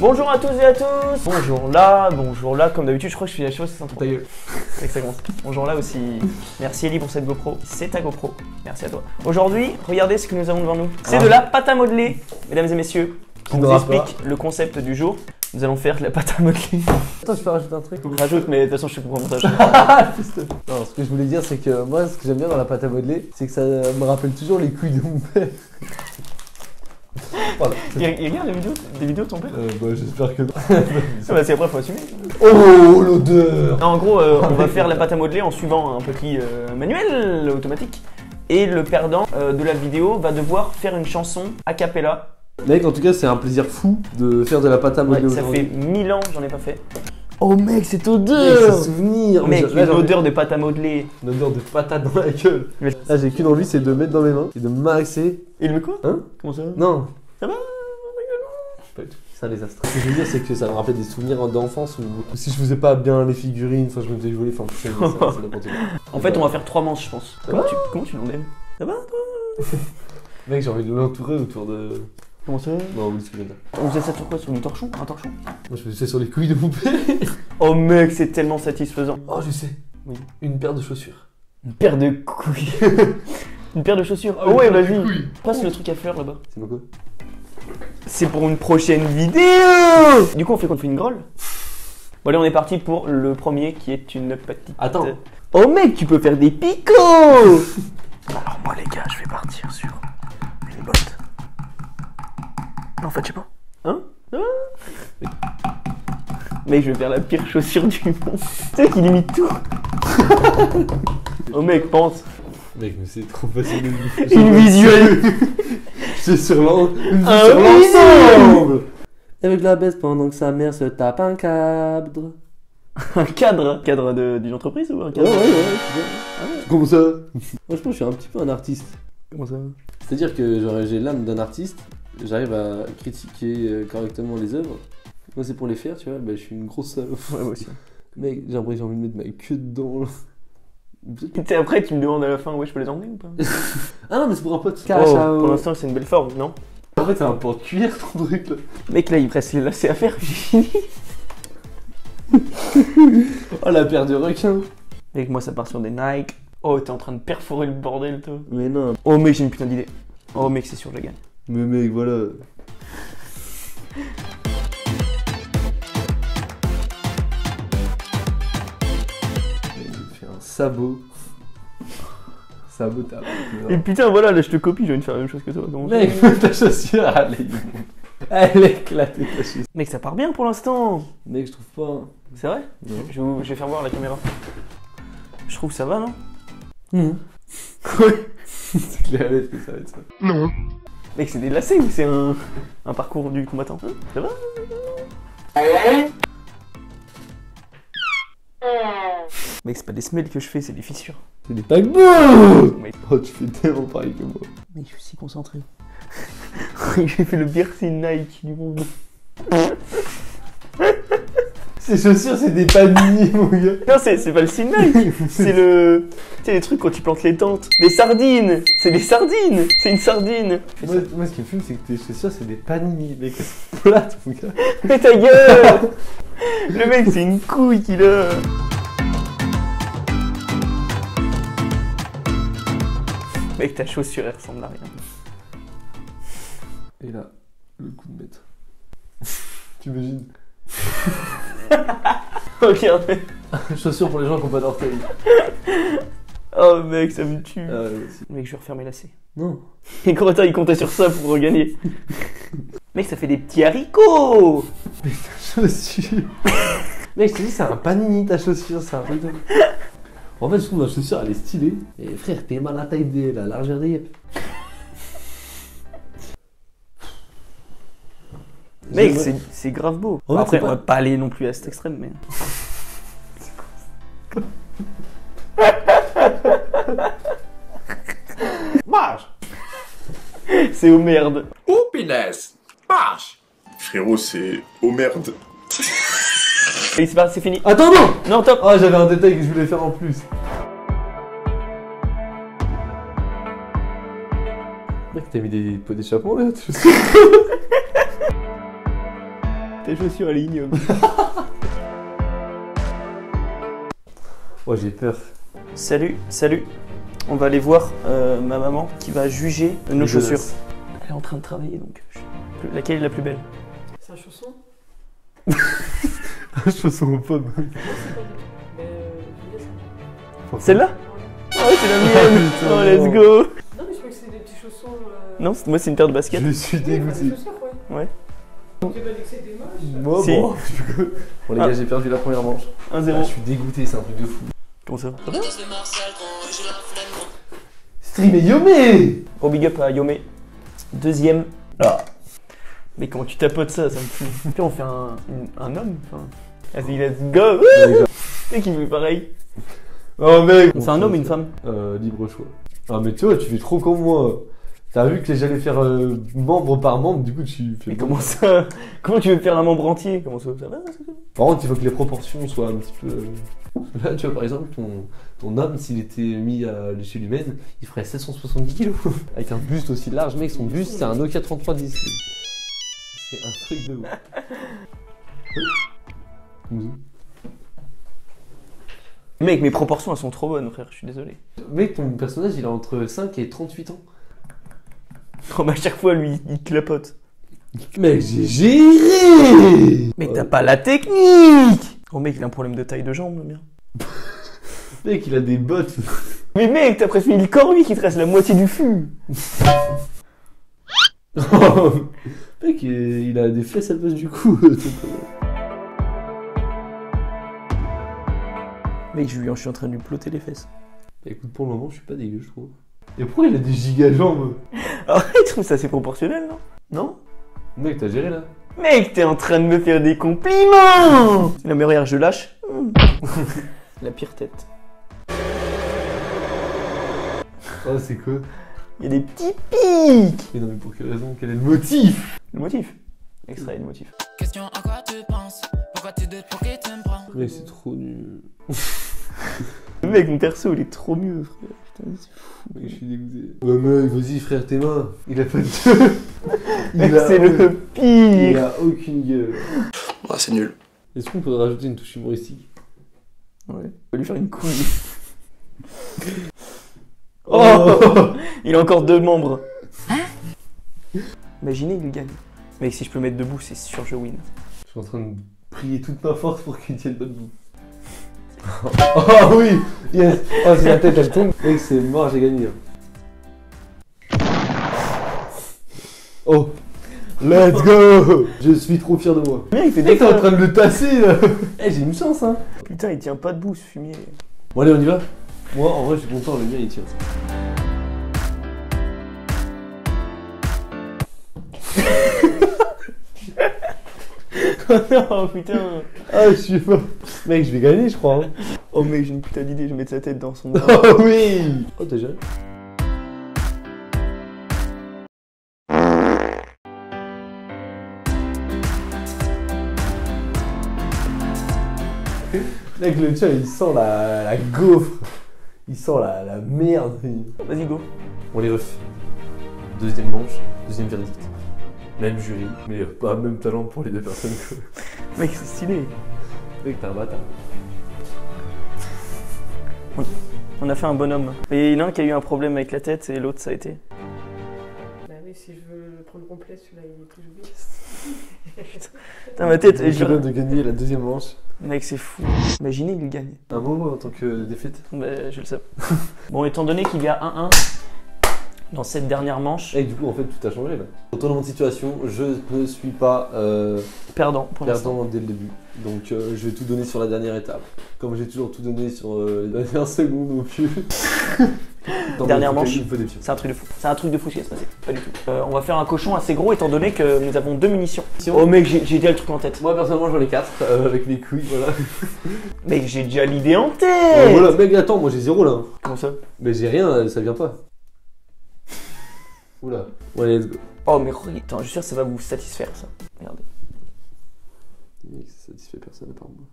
Bonjour à tous et à tous. Bonjour là, comme d'habitude, je crois que je fais la chose, c'est sympa. Ta gueule. C'est que ça commence. Bonjour là aussi. Merci Ellie pour cette GoPro. C'est ta GoPro. Merci à toi. Aujourd'hui, regardez ce que nous avons devant nous. C'est de la pâte à modeler, mesdames et messieurs. On vous explique le concept du jour. Nous allons faire de la pâte à modeler. Attends, je peux rajouter un truc? Rajoute, mais de toute façon, je fais pour le montage. Non, ce que je voulais dire, c'est que moi, ce que j'aime bien dans la pâte à modeler, c'est que ça me rappelle toujours les couilles de mon père. Voilà. Il regarde des vidéos de ton père? Bah, j'espère que non. Bah, c'est après, faut assumer. Oh, l'odeur! En gros, on va faire la pâte à modeler en suivant un petit manuel automatique. Et le perdant de la vidéo va devoir faire une chanson a cappella. Mec, en tout cas, c'est un plaisir fou de faire de la pâte à modeler Ça aujourd'hui. fait 1000 ans que j'en ai pas fait. Oh mec, cette odeur! Ce souvenir! Mec, une odeur de pâte à modeler. Une odeur de patate dans la gueule. Là, j'ai qu'une envie, c'est de mettre dans mes mains et de m'axer. Il met quoi? Hein? Comment ça va? Non. Ça va? Pas du tout. Ça, les astres. Ce que je veux dire, c'est que ça me rappelle des souvenirs d'enfance où si je faisais pas bien les figurines, enfin, je me faisais voler, enfin, c'est n'importe quoi. En fait, on va faire 3 manches, je pense. Comment tu l'endèmes? Ça va, toi? Mec, j'ai envie de l'entourer autour de. Comment ça? Non, oui, ce que je veux dire. On faisait ça sur quoi? Sur un torchon? Moi, je faisais ça sur les couilles de mon père. Oh mec, c'est tellement satisfaisant. Oh, je sais. Oui. Une paire de chaussures. Une paire de couilles. Une paire de chaussures. Oh ouais, vas-y. Passe le truc à fleurs là-bas. C'est quoi? C'est pour une prochaine vidéo. Du coup, on fait quoi? On fait une grolle? Bon, allez, on est parti pour le premier qui est une petite. Attends. Oh mec, tu peux faire des picots. Alors moi les gars, je vais partir sur une botte. En fait, je sais pas. Hein? Mec, je vais faire la pire chaussure du monde. Tu sais qu'il imite tout. Oh mec, pense. Mec, mais c'est trop facile de Une visuelle. C'est sur l'ensemble. Avec la baisse pendant que sa mère se tape un cadre. Un cadre? Cadre d'une entreprise ou un cadre? Ouais. Comment ça? Moi, je pense que je suis un petit peu un artiste. Comment ça? C'est-à-dire que genre, j'ai l'âme d'un artiste, j'arrive à critiquer correctement les œuvres. Moi, c'est pour les faire, tu vois, bah, je suis une grosse salope. Ouais, moi aussi. Mec, j'ai l'impression que j'ai envie de mettre ma queue dedans. Là. Tu sais, après, tu me demandes à la fin, ouais, je peux les emmener ou pas? Ah non, mais c'est pour un pote. Oh, pour l'instant, c'est une belle forme, non? En fait, c'est un pot de cuir, ton truc là. Mec, là, il me reste les lacets à faire, j'ai fini. Oh, la paire de requins. Mec, moi, ça part sur des Nike. Oh, t'es en train de perforer le bordel, toi. Mais non. Oh, mec, j'ai une putain d'idée. Oh, mec, c'est sûr, je gagne. Mais mec, voilà. Je fais un sabot. Sabotable. Et putain, voilà, là, je te copie, j'ai envie de faire la même chose que toi. Comment Mec, ta chaussure, elle est éclatée, ta chaussure. Mec, ça part bien pour l'instant. Mec, je trouve pas. C'est vrai? Non. Je vais faire voir à la caméra. Je trouve que ça va, non? Ouais. C'est clair que ça va être ça. Non. Mec, c'est des lacets ou c'est un parcours du combattant? Ça va? Mec, c'est pas des semelles que je fais, c'est des fissures. C'est des paquebots. Mec. Oh, tu fais tellement pareil que moi. Mec, je suis si concentré. J'ai fait le pire signe Nike du monde. Ces chaussures, c'est des panini, mon gars. Non, c'est pas le signe Nike. C'est le... Tu sais, les trucs quand tu plantes les tentes. Des sardines. C'est des sardines. C'est une sardine. Moi, ce qui me fume, c'est que tes chaussures, c'est des panini. Mec, c'est plate, mon gars. Mais ta gueule. Le mec, c'est une couille qu'il a. Mec, ta chaussure, elle ressemble à rien. Et là, le coup de maître. T'imagines? Regardez. Chaussures pour les gens qui ont pas d'orteils. Oh mec, ça me tue. Ah ouais, aussi. Mec, je vais refaire mes lacets. Non. Et Corentin, il comptait sur ça pour regagner. Mec, ça fait des petits haricots. Mais ta chaussure. Mec, je te dis, c'est un panini ta chaussure, c'est un truc de... En fait, je trouve ma chaussure, elle est stylée. Et frère, t'es mal à la taille de la largeur des yeux. Mec, c'est grave beau. En fait, après, c'est on va pas aller non plus à cet extrême, mais... Marche. C'est aux merdes. Oh, punaise. Marche. Frérot, c'est oh merde. Et c'est fini. Attends, non. Non, top. Oh, j'avais un détail que je voulais faire en plus. Mec, t'as mis des pots d'échappement là. Ta chaussure, elle est ignoble. Oh, j'ai peur. Salut, salut. On va aller voir ma maman qui va juger nos chaussures. Elle est en train de travailler donc. Laquelle est la plus belle? C'est un chausson? Un chausson aux pommes. Celle-là? Oh, c'est la mienne. Oh, let's go. Non, mais je crois que c'est des petits chaussons. Non, moi c'est une paire de baskets. Je suis dégoûté. Ouais. Tu vas dire que c'est des moches? Moi, Si. bon. Bon, les gars, j'ai perdu la première manche. 1-0. Je suis dégoûté, c'est un truc de fou. Comment ça? Stream et Yomé. Oh, big up à Yomé. Deuxième. Ah. Mais comment tu tapotes ça, ça me fout. Puis on fait un homme. Enfin... Vas-y, let's go. C'est qui fait pareil. Oh mec. On fait un homme ou une femme? Libre choix. Ah mais tu vois, tu fais trop comme moi. T'as vu que j'allais faire membre par membre, du coup tu fais... Mais comment ça? Comment tu veux faire un membre entier? Comment ça va? Par contre, il faut que les proportions soient un petit peu... Là, tu vois, par exemple, ton homme, s'il était mis à l'échelle humaine, il ferait 770 kilos. Avec un buste aussi large, mec, son buste, c'est un Nokia 3310. C'est un truc de ouf. Mec, mes proportions, elles sont trop bonnes, frère, je suis désolé. Mec, ton personnage, il a entre 5 et 38 ans. Oh, mais à chaque fois, lui, il clapote. Mec, j'ai géré. Mec, t'as pas la technique. Oh, mec, il a un problème de taille de jambe, le mien. Mec, il a des bottes. Mais mec, t'as préféré le corps, lui, qui te reste la moitié du fût. Mec, il a des fesses à la place du cou. Mec, je suis en train de lui plotter les fesses. Bah écoute, pour le moment, je suis pas dégueu, je trouve. Et pourquoi il a des giga jambes? Arrête, je trouve ça assez proportionnel, non? Non? Mec, t'as géré là? Mec, t'es en train de me faire des compliments. La mais regarde, je lâche. La pire tête. Oh, c'est quoi? Il y a des petits pics. Mais non, mais pour quelle raison? Quel est le motif? Le motif. Extrait le motif. Question à quoi tu penses? Pourquoi tu doutes? Pour qui tu me prends? Mec, c'est trop nul. Mec, mon perso, il est trop mieux, frère. Putain, c'est fou. Mec, je suis dégoûté. Ouais, mec, vas-y, frère, tes mains. Il a pas de gueule. Mec, c'est le Il pire. a aucune gueule. Ah, c'est nul. Est-ce qu'on peut rajouter une touche humoristique? Ouais. On va lui faire une couille. Oh, il a encore 2 membres. Imaginez, il gagne. Mec, si je peux mettre debout, c'est sûr, je win. Je suis en train de prier toute ma force pour qu'il tienne pas debout. Oh oui! Yes! Oh, si la tête elle tombe, mec, c'est mort, j'ai gagné. Oh! Let's go! Je suis trop fier de moi. Mec, il fait Mec, t'es en train de le tasser là! Eh, j'ai une chance, hein! Putain, il tient pas debout, ce fumier. Bon, allez, on y va? Moi, en vrai, je suis content, le mien il tient. Oh putain. Ah, je suis fort. Mec, je vais gagner, je crois. Hein. Oh mec, j'ai une putain d'idée, je vais mettre sa tête dans son bras. Oh oui! Oh, t'as géré? Mec, le tien, il sent la gaufre. Il sent la merde. Vas-y, go. On les refait. Deuxième manche, deuxième verdict. Même jury, mais pas même talent pour les deux personnes. Mec, c'est stylé. Mec, t'es un bâtard. On a fait un bonhomme. Et il y en a un qui a eu un problème avec la tête et l'autre, ça a été. Bah oui, si je veux le prendre complet, celui-là il est plus joué. Putain, ma tête, Je viens de gagner la deuxième manche. Mec, c'est fou. Imaginez, il gagne. Un mot en tant que défaite. Bah, je le sais. Bon, étant donné qu'il y a 1-1 dans cette dernière manche, Et du coup, en fait, tout a changé là. Retournement de situation, je ne suis pas perdant pour l'instant. perdant dès le début. Donc, je vais tout donner sur la dernière étape. Comme j'ai toujours tout donné sur les dernières secondes au plus. Dernière manche. Il faut des pions. C'est un truc de fou. C'est un truc de fou ce qui va se passer. Pas du tout. On va faire un cochon assez gros étant donné que nous avons 2 munitions. Oh mec, j'ai déjà le truc en tête. Moi, personnellement, j'en ai 4 avec mes couilles, voilà. Mec, j'ai déjà l'idée en tête. Voilà, mec, attends, moi j'ai 0 là. Hein. Comment ça? Mais j'ai rien, ça vient pas. Oula. Ouais, let's go. Oh mais attends, je suis sûr que ça va vous satisfaire ça. Regardez. Mec, ça satisfait personne à part moi.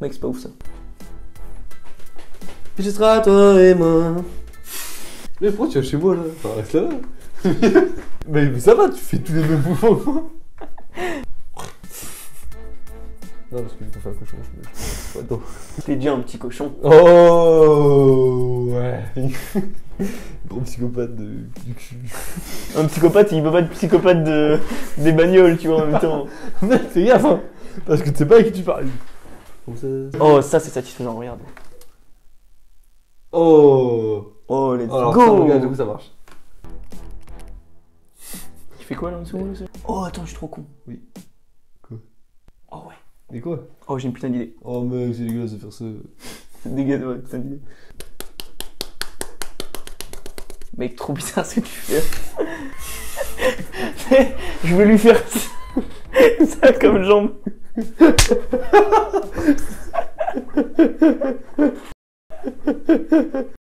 Mec, c'est pas ouf ça. Puis ce sera toi et moi. Mais pourquoi tu vas chez moi là? Enfin, reste là. Mais ça va, tu fais tous les mêmes mouvements que moi. Non, parce que vu qu'on fait un cochon, je me pas dedans. T'es déjà un petit cochon. Oh ouais. Gros psychopathe du cul. Un psychopathe, il peut pas être psychopathe des bagnoles, tu vois, en même temps. Mec, fais gaffe, hein. Parce que tu sais pas à qui tu parles. Comme ça. Oh, ça c'est satisfaisant, regarde. Oh. Oh, let's Alors, go. ça, regarde, du coup, ça marche. Tu fais quoi là en dessous? Oh, attends, je suis trop con. Oui. Quoi? Oh ouais. Et quoi? Oh, j'ai une putain d'idée. Oh mec, c'est dégueulasse de faire ça. C'est dégueulasse, ouais, putain d'idée. Mec, trop bizarre ce que tu fais. Je veux lui faire ça comme jambe.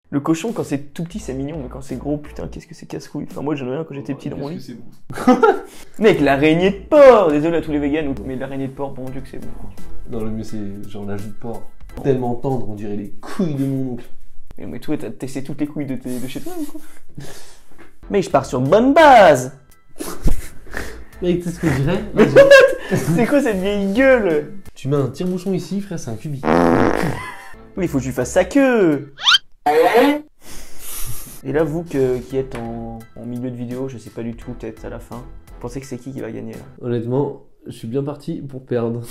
Le cochon, quand c'est tout petit, c'est mignon, mais quand c'est gros, putain, qu'est-ce que c'est casse-couille. Enfin, moi, j'en ai un quand j'étais petit dans mon lit. C'est bon. Mec, l'araignée de porc. Désolé à tous les vegans, mais l'araignée de porc, bon Dieu que c'est bon. Non, le mieux, c'est genre la joue de porc. Tellement tendre, on dirait les couilles de mon oncle. Mais toi, t'as testé toutes les couilles de chez toi ou quoi? Mais je pars sur de bonnes bases. Mec, tu sais ce que je dirais? C'est quoi cette vieille gueule? Tu mets un tire-bouchon ici, frère, c'est un cubi. Oui, il faut que tu fasses sa queue. Et là, vous qui êtes en milieu de vidéo, je sais pas du tout, peut-être à la fin, vous pensez que c'est qui va gagner là? Honnêtement, je suis bien parti pour perdre.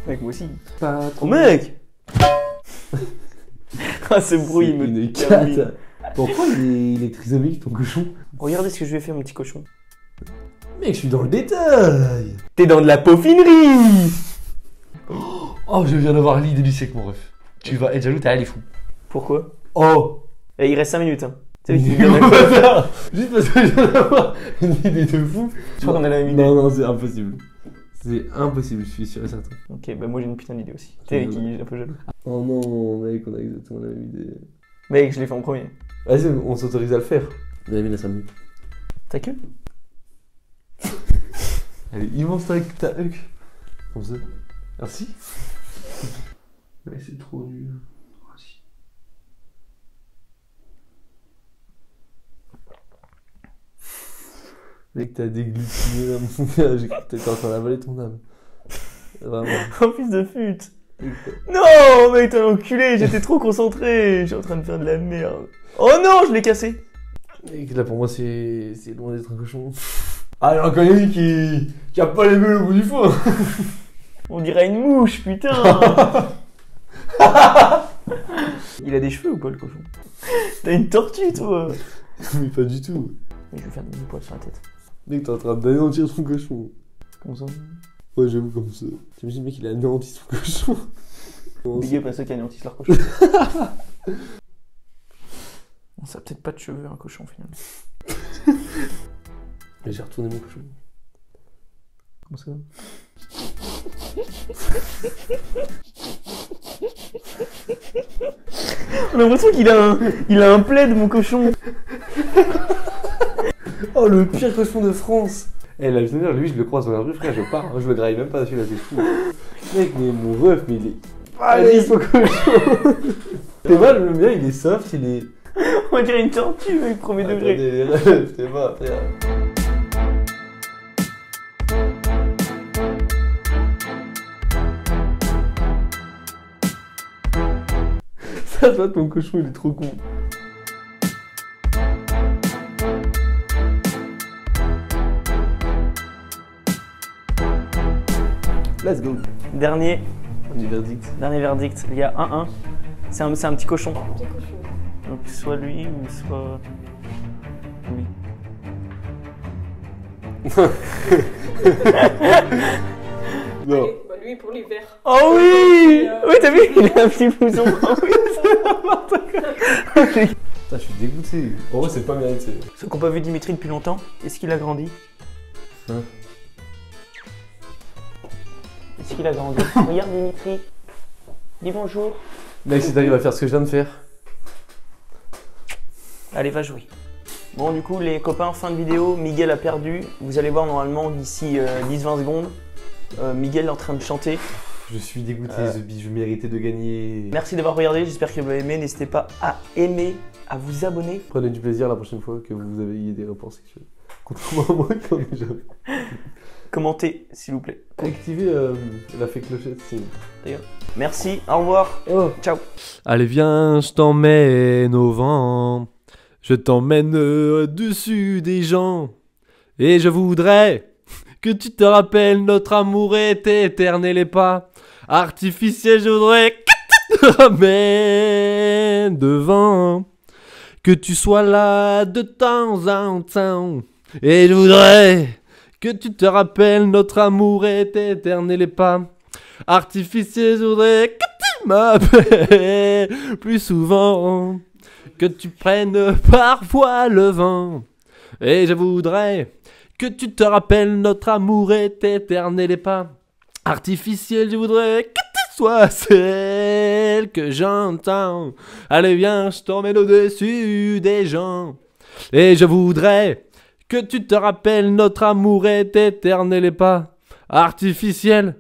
Mec, moi aussi. Pas Oh trop. mec. Ah, ce bruit, il me une termine. cata. Pourquoi il est trisomique ton cochon? Regardez ce que je lui ai fait, mon petit cochon. Mec, je suis dans le détail. T'es dans de la peaufinerie. Oh, je viens d'avoir l'idée du siècle, mon ref. Tu vas être jaloux, t'as l'air fou. Pourquoi? Oh. Et il reste 5 minutes, hein. Tu sais, Juste parce que je viens d'avoir une idée de fou. Je crois qu'on a la même idée. Non, non, c'est impossible. C'est impossible, je suis sûr et certain. Ok, bah moi j'ai une putain d'idée aussi. T'es qui est un peu jaloux. Oh non, mec, on a exactement la même idée. Mec, je l'ai fait en premier. Vas-y, on s'autorise à le faire. On a mis la 5 minutes. Ta queue? Elle est immense ta huc. Comme ça. Merci. Mais c'est trop nul. Vas-y. Mec, t'as déglutiné là, mon gars. J'ai cru que t'étais en train d'avaler ton âme. Vraiment. Oh fils de pute. Non, mec, t'es un enculé, j'étais trop concentré. Je suis en train de faire de la merde. Oh non, je l'ai cassé. Mec, là pour moi, c'est loin d'être un cochon. Ah, il y en a quand même qui a pas les meules au bout du fond. On dirait une mouche, putain. Il a des cheveux ou pas, le cochon? T'as une tortue, toi. Mais pas du tout. Mais je vais faire des poils sur la tête. Mec, t'es en train d'anéantir ton cochon. Comment ça? Ouais, j'avoue, comme ça. T'imagines, mec, il a anéanti son cochon. Big up à ceux qui anéantissent leur cochon. Bon, ça a peut-être pas de cheveux, un cochon, finalement. Mais j'ai retourné mon cochon. Comment ça? On a l'impression qu'il a un plaid, mon cochon. Oh, le pire cochon de France. Eh, la visionnaire, lui, je le croise dans la rue, frère, je pars. Hein, je le graille même pas celui-là, c'est fou. Mec, mais mon ref, mais il est... Allez, son cochon. T'es mal, le mien, il est soft, il est... on dirait une tortue, mec, premier degré. Attendez, les refs, t'es pas, frère. Ça, toi, ton cochon, il est trop con. Let's go. Dernier verdict. verdict. Il y a 1-1. C'est un petit cochon. Petit cochon. Donc soit lui ou soit lui. Non. Allez, bah lui pour l'hiver. Oh oui. Oui, t'as vu? Il a un petit blouson. Oh oui, c'est n'importe quoi. Putain, je suis dégoûté. En vrai, c'est pas mérité. Ceux qui n'ont pas vu Dimitri depuis longtemps, est-ce qu'il a grandi? Hein? Est-ce qu'il a grandi? Regarde Dimitri. Dis bonjour. Mec, si t'arrives à faire ce que je viens de faire. Allez, va jouer. Bon, du coup, les copains, fin de vidéo. Miguel a perdu. Vous allez voir normalement d'ici 10-20 secondes. Miguel est en train de chanter. Je suis dégoûté, je méritais de gagner. Merci d'avoir regardé. J'espère que vous avez aimé. N'hésitez pas à aimer, à vous abonner. Prenez du plaisir la prochaine fois que vous avez des rapports sexuels. Contre moi, quand déjà. commentez s'il vous plaît. Activez la fée clochette, c'est... Merci, au revoir, Oh. ciao. Allez viens, je t'emmène au vent, je t'emmène au-dessus des gens, et je voudrais que tu te rappelles notre amour est éternel et pas artificiel, je voudrais que tu te ramènes devant, que tu sois là de temps en temps, et je voudrais que tu te rappelles notre amour est éternel et pas artificiel, je voudrais que tu m'appelles plus souvent, que tu prennes parfois le vent, et je voudrais que tu te rappelles notre amour est éternel et pas artificiel, je voudrais que tu sois celle que j'entends. Allez viens, je t'emmène au-dessus des gens, et je voudrais que tu te rappelles notre amour est éternel et pas artificiel.